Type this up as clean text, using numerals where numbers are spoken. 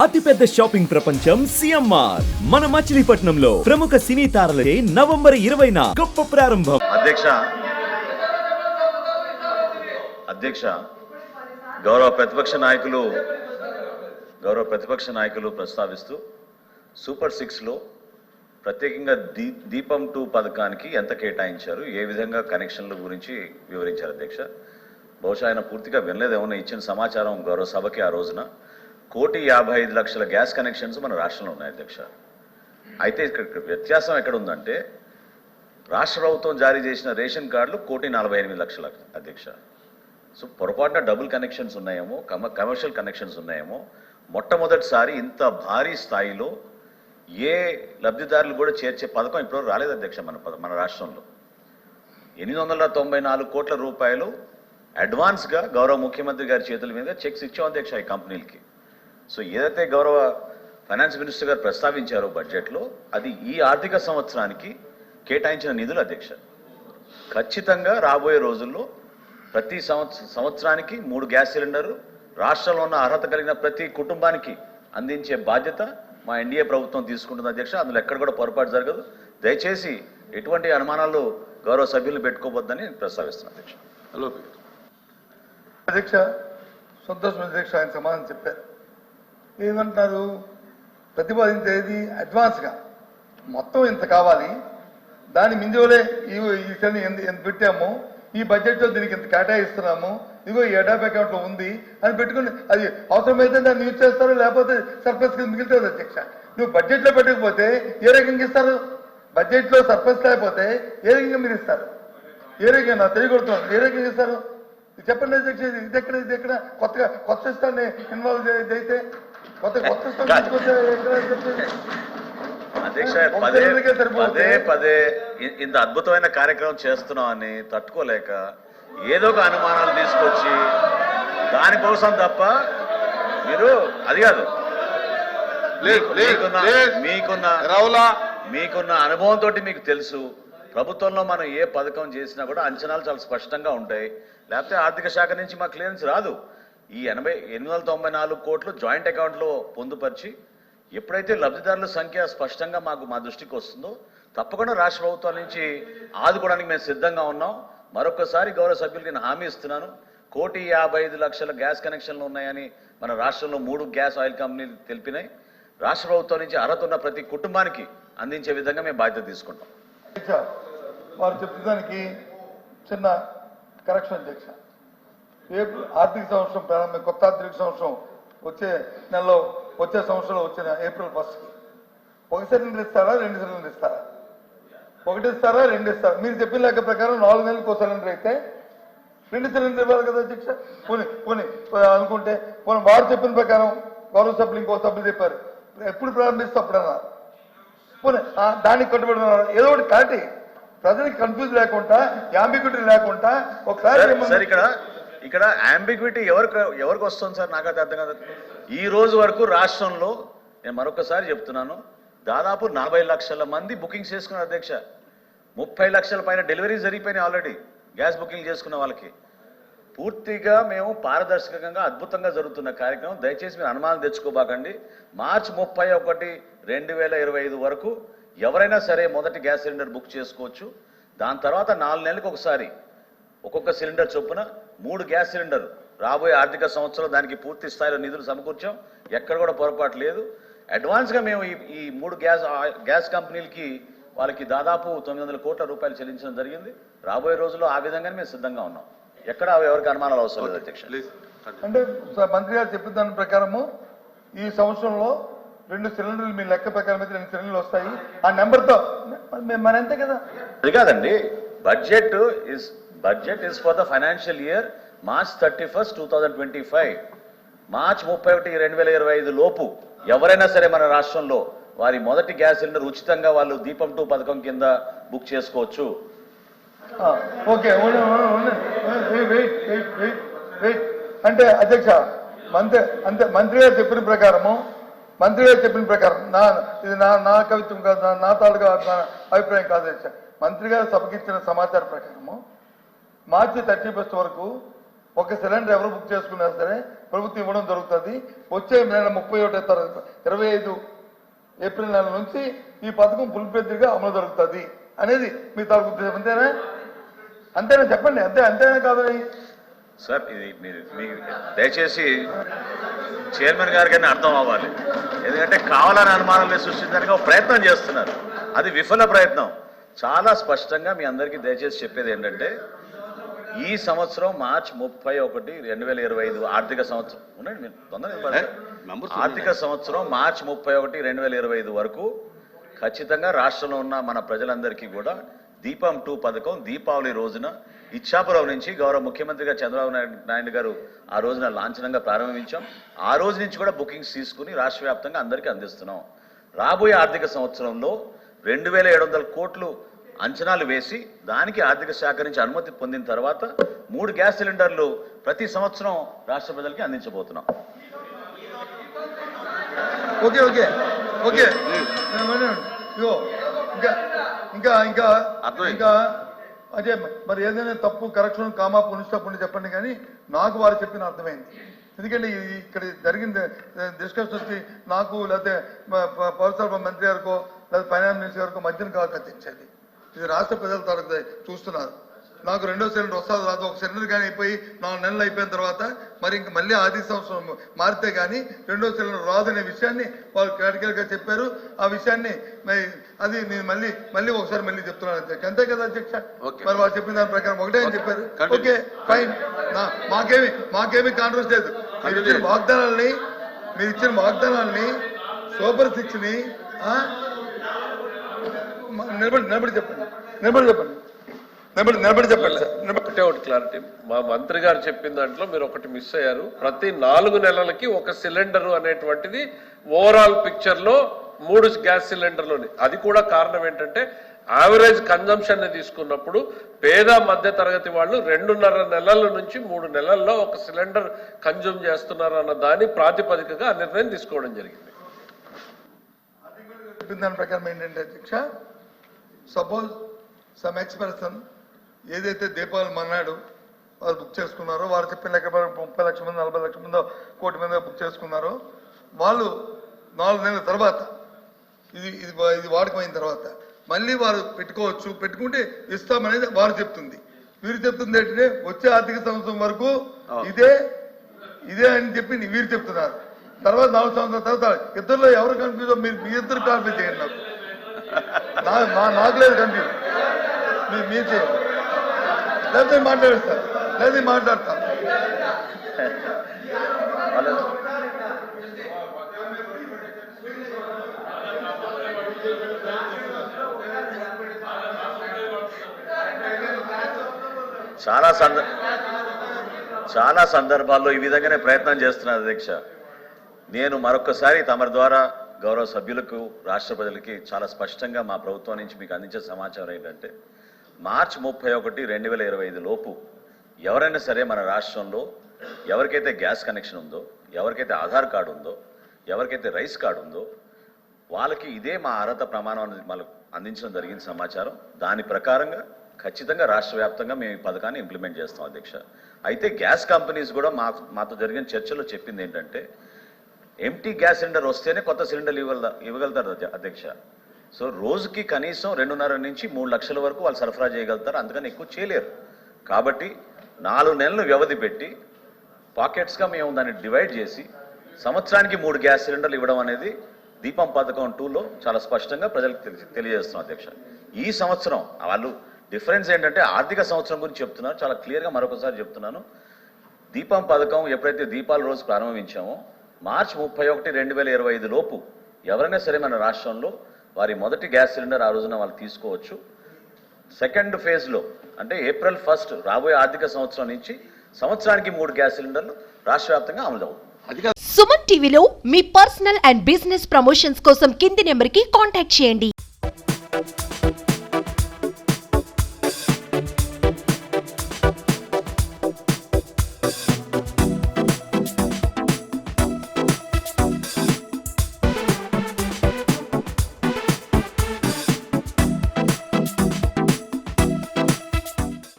అతిపెద్ద షాపింగ్ ప్రపంచం సిఎంఆర్ మన మచిలీపట్నంలో ప్రముఖ సినీ తారలే నవంబర్ 20న గొప్ప ప్రారంభం. అధ్యక్ష గౌరవ ప్రతిపక్ష నాయకులు ప్రస్తావిస్తూ సూపర్ 6లో ప్రత్యేకంగా దీపం 2 పథకానికి ఎంత కేటాయించారు, ఏ విధంగా కనెక్షన్ల గురించి వివరించారు. అధ్యక్ష బహుశా ఆయన పూర్తిగా వినలేదేమన్నా ఇచ్చిన సమాచారం గౌరవ సభకి ఆ రోజున 1,55,00,000 గ్యాస్ కనెక్షన్స్ మన రాష్ట్రంలో ఉన్నాయి. అధ్యక్ష అయితే ఇక్కడ వ్యత్యాసం ఎక్కడ ఉందంటే రాష్ట్ర ప్రభుత్వం జారీ చేసిన రేషన్ కార్డులు 1,48,00,000 అధ్యక్ష. సో పొరపాటున డబుల్ కనెక్షన్స్ ఉన్నాయేమో, కమర్షియల్ కనెక్షన్స్ ఉన్నాయేమో. మొట్టమొదటిసారి ఇంత భారీ స్థాయిలో ఏ లబ్ధిదారులు కూడా చేర్చే పథకం ఇప్పుడు రాలేదు అధ్యక్ష. మన రాష్ట్రంలో 894 కోట్ల రూపాయలు అడ్వాన్స్గా గౌరవ ముఖ్యమంత్రి గారి చేతుల మీద చెక్స్ ఇచ్చాం అధ్యక్ష ఈ కంపెనీలకి. సో ఏదైతే గౌరవ ఫైనాన్స్ మినిస్టర్ గారు ప్రస్తావించారో బడ్జెట్లో, అది ఈ ఆర్థిక సంవత్సరానికి కేటాయించిన నిధులు అధ్యక్ష. ఖచ్చితంగా రాబోయే రోజుల్లో ప్రతి సంవత్సరానికి 3 గ్యాస్ సిలిండర్లు రాష్ట్రంలో ఉన్న అర్హత కలిగిన ప్రతి కుటుంబానికి అందించే బాధ్యత మా ఎన్డీఏ ప్రభుత్వం తీసుకుంటుంది అధ్యక్ష. అందులో ఎక్కడ కూడా పొరపాటు జరగదు. దయచేసి ఎటువంటి అనుమానాలు గౌరవ సభ్యులు పెట్టుకోవద్దని ప్రస్తావిస్తున్నాను అధ్యక్ష. హలో అధ్యక్ష, సంతోషం అధ్యక్ష. ఆయన సమాధానం చెప్పారు. ఏమంటారు, ప్రతిపాదించేది అడ్వాన్స్గా మొత్తం ఇంత కావాలి, దాని మింజోలే ఈ శని ఎంత పెట్టాము, ఈ బడ్జెట్లో దీనికి ఇంత కేటాయిస్తున్నాము, ఇదిగో ఈ ఎడాప్ అకౌంట్లో ఉంది అని పెట్టుకుని అది అవసరమైతే దాన్ని యూజ్ చేస్తారు, లేకపోతే సర్ప్లస్ కింద మిగులుతుంది అధ్యక్ష. నువ్వు బడ్జెట్లో పెట్టకపోతే ఏ రకంగా ఇస్తారు? బడ్జెట్లో సర్ప్లస్ లేకపోతే ఏ రకంగా మీరు ఇస్తారు? ఏ రకంగా నా తెలియకొడుతున్నాను, ఏ రకంగా ఇస్తారు చెప్పండి అధ్యక్ష. ఇది ఎక్కడ కొత్త సిస్టాన్ని ఇన్వాల్వ్ అయితే కొత్త సిస్టమ్ తీసుకొస్తే అధ్యక్ష పదే ఇంత అద్భుతమైన కార్యక్రమం చేస్తున్నామని తట్టుకోలేక ఏదో ఒక అనుమానాలు తీసుకొచ్చి దానికోసం తప్ప మీరు అది కాదు, మీకున్న అనుభవంతో మీకు తెలుసు ప్రభుత్వంలో మనం ఏ పథకం చేసినా కూడా అంచనాలు చాలా స్పష్టంగా ఉంటాయి. లేకపోతే ఆర్థిక శాఖ నుంచి మా క్లియరెన్స్ రాదు. ఈ 894 కోట్లు జాయింట్ అకౌంట్లో పొందుపరిచి ఎప్పుడైతే లబ్ధిదారుల సంఖ్య స్పష్టంగా మా దృష్టికి వస్తుందో తప్పకుండా రాష్ట్ర ప్రభుత్వం నుంచి ఆదుకోవడానికి మేము సిద్ధంగా ఉన్నాం. మరొకసారి గౌరవ సభ్యులకి నేను హామీ ఇస్తున్నాను, 1,55,00,000 గ్యాస్ కనెక్షన్లు ఉన్నాయని మన రాష్ట్రంలో 3 గ్యాస్ ఆయిల్ కంపెనీలు తెలిపినాయి. రాష్ట్ర ప్రభుత్వం నుంచి అర్హత ఉన్న ప్రతి కుటుంబానికి అందించే విధంగా మేము బాధ్యత తీసుకుంటాం. వారు చెప్పడానికి చిన్న కరెక్షన్ అధ్యక్ష. ఏప్రిల్ ఆర్థిక సంవత్సరం ప్రారంభం, కొత్త ఆర్థిక సంవత్సరం వచ్చే సంవత్సరంలో వచ్చిన ఏప్రిల్ 1కి 1 సిలిండర్ ఇస్తారా, 2 సిలిండర్ ఇస్తారా? 1 ఇస్తారా, 2 ఇస్తారా? మీరు చెప్పిన లెక్క ప్రకారం 4 నెలలకు 1 సిలిండర్ అయితే 2 సిలిండర్ ఇవ్వాలి కదా అధ్యక్ష. పోనీ అనుకుంటే వారు చెప్పిన ప్రకారం గౌరవ సభ్యులు ఇంకో సభ్యులు చెప్పారు ఎప్పుడు ప్రారంభిస్తే అప్పుడన్నా పోనీ దానికి కట్టుబడి ఏదో ఒకటి కాటి ప్రజలకు కన్ఫ్యూజ్ లేకుండా, యాంబిగ్యూటీ లేకుండా ఒకసారి ఇక్కడ యాంబిగ్యూటీ ఎవరికి వస్తుంది సార్? నాకైతే అర్థం కాదు. ఈ రోజు వరకు రాష్ట్రంలో నేను మరొకసారి చెప్తున్నాను, దాదాపు 40 లక్షల మంది బుకింగ్ చేసుకున్నారు అధ్యక్ష. 30 లక్షల పైన డెలివరీ జరిగిపోయినాయి ఆల్రెడీ గ్యాస్ బుకింగ్ చేసుకున్న వాళ్ళకి. పూర్తిగా మేము పారదర్శకంగా అద్భుతంగా జరుగుతున్న కార్యక్రమం. దయచేసి మీరు అనుమానం తెచ్చుకోబాకండి. మార్చి 31, 2025 వరకు ఎవరైనా సరే మొదటి గ్యాస్ సిలిండర్ బుక్ చేసుకోవచ్చు. దాని తర్వాత 4 నెలలకు ఒకసారి ఒక్కొక్క సిలిండర్ చొప్పున 3 గ్యాస్ సిలిండర్ రాబోయే ఆర్థిక సంవత్సరం దానికి పూర్తి స్థాయిలో నిధులు సమకూర్చాం. ఎక్కడ కూడా పొరపాటు లేదు. అడ్వాన్స్గా మేము ఈ 3 గ్యాస్ కంపెనీలకి వాళ్ళకి దాదాపు 900 కోట్ల రూపాయలు చెల్లించడం జరిగింది. రాబోయే రోజుల్లో ఆ విధంగానే మేము సిద్ధంగా ఉన్నాం. ఎక్కడ ఎవరికి అనుమానాలు అవసరం లేదు అధ్యక్ష. అంటే మంత్రి గారు చెప్పిన దాని ప్రకారము ఈ సంవత్సరంలో 2 సిలిండర్లు మీ లెక్క ప్రకారం అయితే 2 సిలిండర్లు వస్తాయి. ఆ నెంబర్తో మన అంతే కదా. అది కాదండి, budget is for the financial year March 31, 2025. మార్చి 31, 2025 లోపు ఎవరైనా సరే మన రాష్ట్రంలో వారి మొదటి గ్యాస్ సిలిండర్ ఉచితంగా వాళ్ళు దీపం 2 పథకం కింద బుక్ చేసుకోవచ్చు. ఓకే, అంటే అధ్యక్ష మంత్రి గారు చెప్పిన ప్రకారం ఇది నా కవిత్వం కాదు, నా తాలూకా అభిప్రాయం కాదు అధ్యక్ష. మంత్రి గారు సభకి ఇచ్చిన సమాచారం ప్రకారము మార్చి 31 వరకు ఒక సిలిండర్ ఎవరు బుక్ చేసుకున్నా సరే ప్రభుత్వం ఇవ్వడం జరుగుతుంది. వచ్చే నెల 25 ఏప్రిల్ నెల నుంచి ఈ పథకం ఫుల్ఫిల్గా అమలు జరుగుతుంది అనేది మీ తరపు ఉద్దేశం. అంతేనా? అంతేనా చెప్పండి. అంతేనా కాదని సార్ ఇది మీరు దయచేసి చైర్మన్ గారికి అర్థం అవ్వాలి. ఎందుకంటే కావాలని అనుమానాలు సృష్టించడానికి ఒక ప్రయత్నం చేస్తున్నారు. అది విఫల ప్రయత్నం. చాలా స్పష్టంగా మీ అందరికీ దయచేసి చెప్పేది ఏంటంటే ఈ సంవత్సరం మార్చి 31, 2025 ఆర్థిక సంవత్సరం ఉండండి మీరు తొందరగా ఆర్థిక సంవత్సరం మార్చి 31, 2025 వరకు ఖచ్చితంగా రాష్ట్రంలో ఉన్న మన ప్రజలందరికీ కూడా దీపం 2 పథకం దీపావళి రోజున ఇచ్చాపురం నుంచి గౌరవ ముఖ్యమంత్రిగా చంద్రబాబు నాయుడు గారు ఆ రోజున లాంఛనంగా ప్రారంభించాం. ఆ రోజు నుంచి కూడా బుకింగ్స్ తీసుకుని రాష్ట్ర వ్యాప్తంగా అందరికీ అందిస్తున్నాం. రాబోయే ఆర్థిక సంవత్సరంలో 2700 కోట్లు అంచనాలు వేసి దానికి ఆర్థిక శాఖ నుంచి అనుమతి పొందిన తర్వాత 3 గ్యాస్ సిలిండర్లు ప్రతి సంవత్సరం రాష్ట్ర ప్రజలకి అందించబోతున్నాం. ఓకే ఓకే ఓకే ఇగో ఇంకా ఇంకా ఇంకా అదే మరి ఏదైనా తప్పు కరెక్షన్ కామా పునిష్టప్పుడు చెప్పండి. కానీ నాకు వారు చెప్పిన అర్థమైంది. ఎందుకంటే ఇక్కడ జరిగిన డిస్కషన్ వచ్చి నాకు లేకపోతే పౌరసరఫరా మంత్రి గారికో లేదా ఫైనాన్స్ మినిస్టర్ గారికో మధ్యన కాదు కట్టించేది. ఇది రాష్ట్ర ప్రజల తరగతి చూస్తున్నారు. నాకు 2వ సిలిండర్ వస్తుంది రాదు. ఒక సిలిండర్ కానీ అయిపోయి 4 నెలలు అయిపోయిన తర్వాత మరి ఇంక మళ్ళీ ఆర్థిక సంవత్సరం మారితే కానీ 2వ సిలిండర్ రాదు అనే విషయాన్ని వాళ్ళు క్లారికల్గా చెప్పారు. ఆ విషయాన్ని అది నేను మళ్ళీ ఒకసారి మళ్ళీ చెప్తున్నాను అధ్యక్ష. అంతే కదా అధ్యక్ష? మరి వాళ్ళు చెప్పిన దాని ప్రకారం ఒకటే అని చెప్పారు. Okay fine. మాకేమీ కాంట్రవర్సీ లేదు. మీరు ఇచ్చిన వాగ్దానాల్ని సూపర్ 6ని నిలబడి చెప్పండి ఒకటే ఒకటి క్లారిటీ. మా మంత్రి గారు చెప్పిన దాంట్లో మీరు ఒకటి మిస్ అయ్యారు. ప్రతి 4 నెలలకి ఒక సిలిండర్ అనేటువంటిది ఓవరాల్ పిక్చర్ లో 3 గ్యాస్ సిలిండర్లోని. అది కూడా కారణం ఏంటంటే యావరేజ్ కన్జంప్షన్ ని తీసుకున్నప్పుడు పేద మధ్య తరగతి వాళ్ళు 2.5 నెలల నుంచి 3 నెలల్లో ఒక సిలిండర్ కన్జ్యూమ్ చేస్తున్నారు అన్న దాని ప్రాతిపదికగా ఆ నిర్ణయం తీసుకోవడం జరిగింది. దాని ప్రకారం ఏంటంటే అధ్యక్ష, సపోజ్ సమ్ ఎక్స్పర్సన్ ఏదైతే దీపావళి మన్నాడు వాళ్ళు బుక్ చేసుకున్నారో వారు చెప్పిన లెక్క 30 లక్షల మంది 40 లక్షల మంది 1 కోటి మంది బుక్ చేసుకున్నారో వాళ్ళు 4 నెలల తర్వాత ఇది వాడుకమైన తర్వాత మళ్ళీ వారు పెట్టుకోవచ్చు. పెట్టుకుంటే ఇస్తామనేది వారు చెప్తుంది. వీరు చెప్తుంది ఏంటంటే వచ్చే ఆర్థిక సంవత్సరం వరకు ఇదే అని చెప్పి వీరు చెప్తున్నారు. తర్వాత 4 సంవత్సరాల తర్వాత ఇద్దరులో ఎవరు కన్ఫ్యూజ్ మీ ఇద్దరు క్లారిఫై చేయండి. నాకు లేదు కన్ఫ్యూజ్. మీరు చేయండి. లేకపోతే మాట్లాడేస్తారు. లేదా మాట్లాడతాను. చాలా సందర్భాల్లో ఈ విధంగానే ప్రయత్నం చేస్తున్నారు అధ్యక్ష. నేను మరొకసారి తమరి ద్వారా గౌరవ సభ్యులకు రాష్ట్ర ప్రజలకి చాలా స్పష్టంగా మా ప్రభుత్వం నుంచి మీకు అందించే సమాచారం ఏంటంటే మార్చి 31, 2025 లోపు ఎవరైనా సరే మన రాష్ట్రంలో ఎవరికైతే గ్యాస్ కనెక్షన్ ఉందో, ఎవరికైతే ఆధార్ కార్డు ఉందో, ఎవరికైతే రైస్ కార్డు ఉందో వాళ్ళకి ఇదే మా అర్హత ప్రమాణం మనకు అందించడం జరిగిన సమాచారం. దాని ప్రకారంగా ఖచ్చితంగా రాష్ట్ర వ్యాప్తంగా మేము ఈ పథకాన్ని ఇంప్లిమెంట్ చేస్తాం అధ్యక్ష. అయితే గ్యాస్ కంపెనీస్ కూడా మాతో జరిగిన చర్చలో చెప్పింది ఏంటంటే ఎంటీ గ్యాస్ సిలిండర్ వస్తేనే కొత్త సిలిండర్లు ఇవ్వగలుగుతారు అధ్యక్ష. సో రోజుకి కనీసం 2.5 నుంచి 3 లక్షల వరకు వాళ్ళు సరఫరా చేయగలుగుతారు. అందుకని ఎక్కువ చేయలేరు. కాబట్టి 4 నెలలు వ్యవధి పెట్టి పాకెట్స్గా మేము దాన్ని డివైడ్ చేసి సంవత్సరానికి 3 గ్యాస్ సిలిండర్లు ఇవ్వడం అనేది దీపం పథకం 2లో చాలా స్పష్టంగా ప్రజలకు తెలియజేస్తున్నాం అధ్యక్ష. ఈ సంవత్సరం వాళ్ళు డిఫరెన్స్ ఏంటంటే ఆర్థిక సంవత్సరం గురించి చెప్తున్నారు. చాలా క్లియర్గా మరొకసారి చెప్తున్నాను. దీపం పథకం ఎప్పుడైతే దీపాల రోజు ప్రారంభించామో మార్చి 31, 2025 లోపు ఎవరైనా సరే మన రాష్ట్రంలో వారి మొదటి గ్యాస్ సిలిండర్ ఆ రోజున వాళ్ళు తీసుకోవచ్చు. సెకండ్ ఫేజ్లో అంటే ఏప్రిల్ 1 రాబోయే ఆర్థిక సంవత్సరం నుంచి సంవత్సరానికి 3 గ్యాస్ సిలిండర్లు రాష్ట్ర వ్యాప్తంగా అమలు అవుతాయి. సుమన్ టీవీలో మీ పర్సనల్ అండ్ బిజినెస్ ప్రమోషన్స్ కోసం కింది నెంబర్కి కాంటాక్ట్ చేయండి.